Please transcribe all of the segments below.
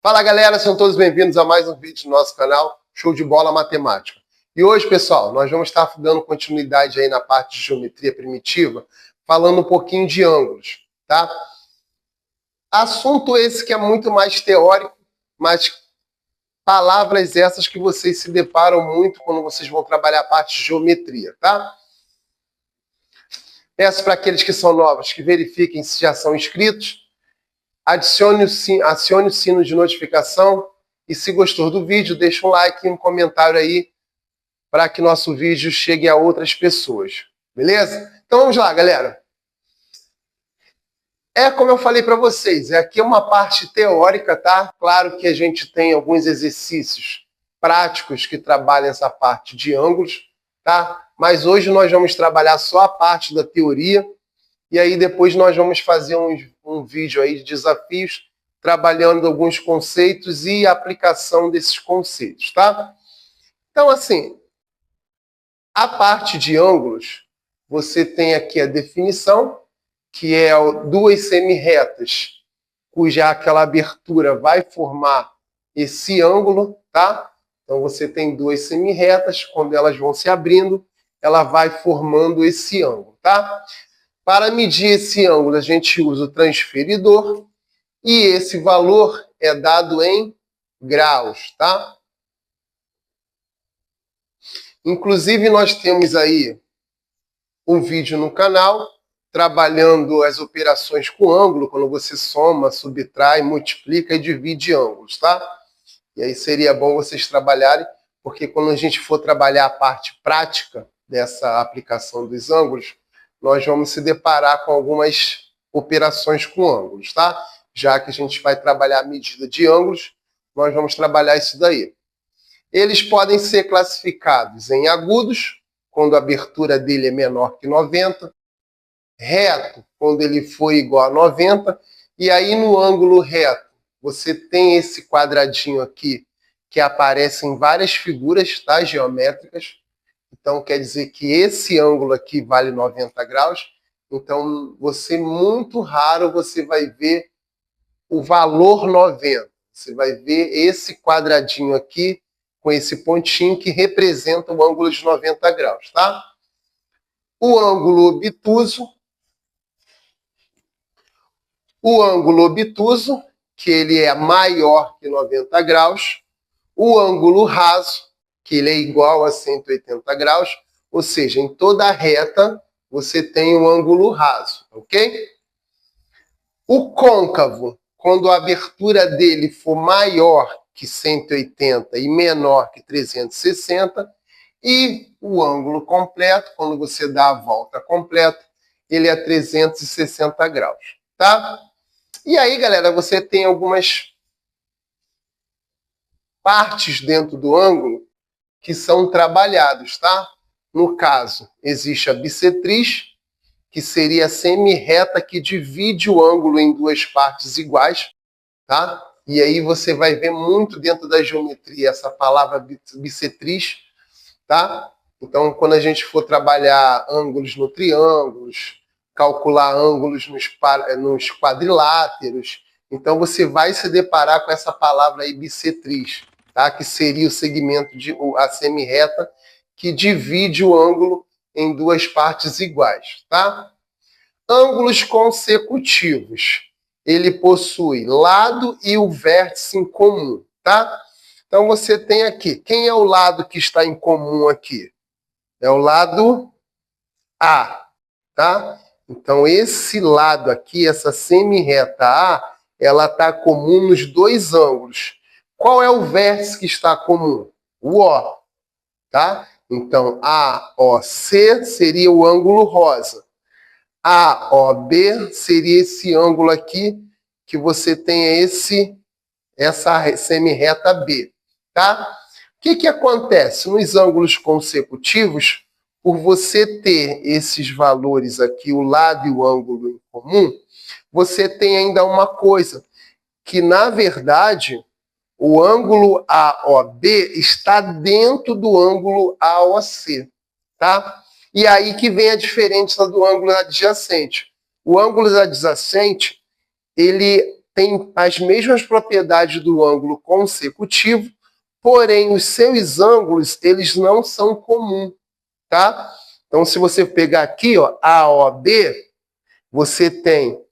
Fala galera, sejam todos bem-vindos a mais um vídeo do nosso canal Show de Bola Matemática. E hoje, pessoal, nós vamos estar dando continuidade aí na parte de geometria primitiva, falando um pouquinho de ângulos, tá? Assunto esse que é muito mais teórico, mas palavras essas que vocês se deparam muito quando vocês vão trabalhar a parte de geometria, tá? Peço para aqueles que são novos que verifiquem se já são inscritos. Acione o sino de notificação e se gostou do vídeo, deixa um like e um comentário aí para que nosso vídeo chegue a outras pessoas, beleza? Então vamos lá, galera. Como eu falei para vocês, aqui é uma parte teórica, tá? Claro que a gente tem alguns exercícios práticos que trabalham essa parte de ângulos, tá? Mas hoje nós vamos trabalhar só a parte da teoria. E aí depois nós vamos fazer um vídeo aí de desafios, trabalhando alguns conceitos e aplicação desses conceitos, tá? Então, assim, a parte de ângulos, você tem aqui a definição, que é duas semirretas, cuja aquela abertura vai formar esse ângulo, tá? Então você tem duas semirretas, quando elas vão se abrindo, ela vai formando esse ângulo, tá? Para medir esse ângulo, a gente usa o transferidor e esse valor é dado em graus, tá? Inclusive, nós temos aí um vídeo no canal trabalhando as operações com ângulo, quando você soma, subtrai, multiplica e divide ângulos, tá? E aí seria bom vocês trabalharem, porque quando a gente for trabalhar a parte prática dessa aplicação dos ângulos, nós vamos se deparar com algumas operações com ângulos, tá? Já que a gente vai trabalhar a medida de ângulos, nós vamos trabalhar isso daí. Eles podem ser classificados em agudos, quando a abertura dele é menor que 90, reto, quando ele for igual a 90, e aí no ângulo reto, você tem esse quadradinho aqui, que aparece em várias figuras, tá, geométricas. Então, quer dizer que esse ângulo aqui vale 90 graus. Então, muito raro você vai ver o valor 90. Você vai ver esse quadradinho aqui, com esse pontinho, que representa o ângulo de 90 graus, tá? O ângulo obtuso, que ele é maior que 90 graus. O ângulo raso, que ele é igual a 180 graus, ou seja, em toda a reta você tem um ângulo raso, ok? O côncavo, quando a abertura dele for maior que 180 e menor que 360, e o ângulo completo, quando você dá a volta completa, ele é 360 graus, tá? E aí, galera, você tem algumas partes dentro do ângulo que são trabalhados, tá? No caso, existe a bissetriz, que seria a semirreta que divide o ângulo em duas partes iguais, tá? E aí você vai ver muito dentro da geometria essa palavra bissetriz, tá? Então, quando a gente for trabalhar ângulos no triângulos, calcular ângulos nos quadriláteros, então você vai se deparar com essa palavra aí, bissetriz, tá? Que seria o segmento a semirreta que divide o ângulo em duas partes iguais, tá? Ângulos consecutivos. Ele possui lado e o vértice em comum, tá? Então você tem aqui, quem é o lado que está em comum aqui? É o lado A, tá? Então esse lado aqui, essa semirreta A, ela está comum nos dois ângulos. Qual é o vértice que está comum? O O, tá? Então, AOC seria o ângulo rosa. AOB seria esse ângulo aqui, que você tem essa semirreta B, tá? O que acontece? Nos ângulos consecutivos, por você ter esses valores aqui, o lado e o ângulo em comum, você tem ainda uma coisa, que na verdade o ângulo AOB está dentro do ângulo AOC, tá? E aí que vem a diferença do ângulo adjacente. O ângulo adjacente, ele tem as mesmas propriedades do ângulo consecutivo, porém os seus ângulos eles não são comuns, tá? Então, se você pegar aqui, ó, AOB, você tem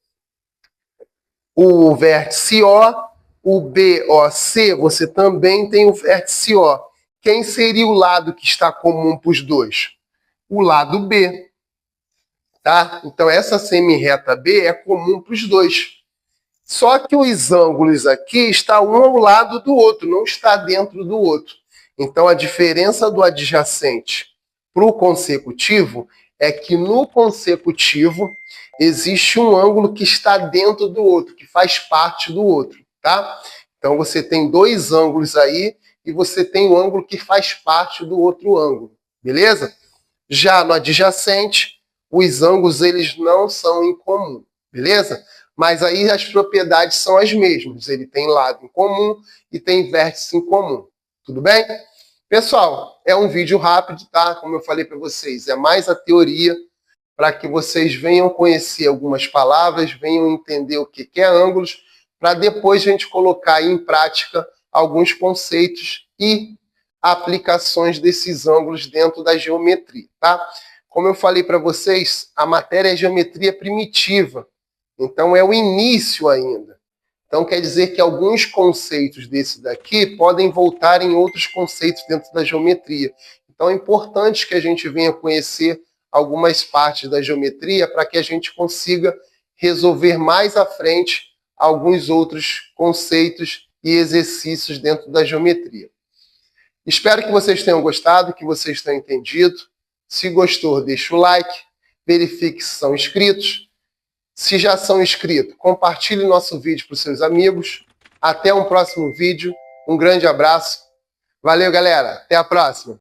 o vértice o BOC, você também tem o vértice O. Quem seria o lado que está comum para os dois? O lado B. Tá? Então, essa semirreta B é comum para os dois. Só que os ângulos aqui estão um ao lado do outro, não está dentro do outro. Então, a diferença do adjacente para o consecutivo é que no consecutivo existe um ângulo que está dentro do outro, que faz parte do outro, tá? Então, você tem dois ângulos aí e você tem o ângulo que faz parte do outro ângulo, beleza? Já no adjacente, os ângulos eles não são em comum, beleza? Mas aí as propriedades são as mesmas. Ele tem lado em comum e tem vértice em comum. Tudo bem? Pessoal, é um vídeo rápido, tá? Como eu falei para vocês, é mais a teoria para que vocês venham conhecer algumas palavras, venham entender o que é ângulos, para depois a gente colocar aí em prática alguns conceitos e aplicações desses ângulos dentro da geometria, tá? Como eu falei para vocês, a matéria é geometria primitiva, então é o início ainda. Então quer dizer que alguns conceitos desse daqui podem voltar em outros conceitos dentro da geometria. Então é importante que a gente venha conhecer algumas partes da geometria para que a gente consiga resolver mais à frente alguns outros conceitos e exercícios dentro da geometria. Espero que vocês tenham gostado, que vocês tenham entendido. Se gostou, deixa o like, verifique se são inscritos. Se já são inscritos, compartilhe nosso vídeo para os seus amigos. Até um próximo vídeo. Um grande abraço. Valeu, galera. Até a próxima.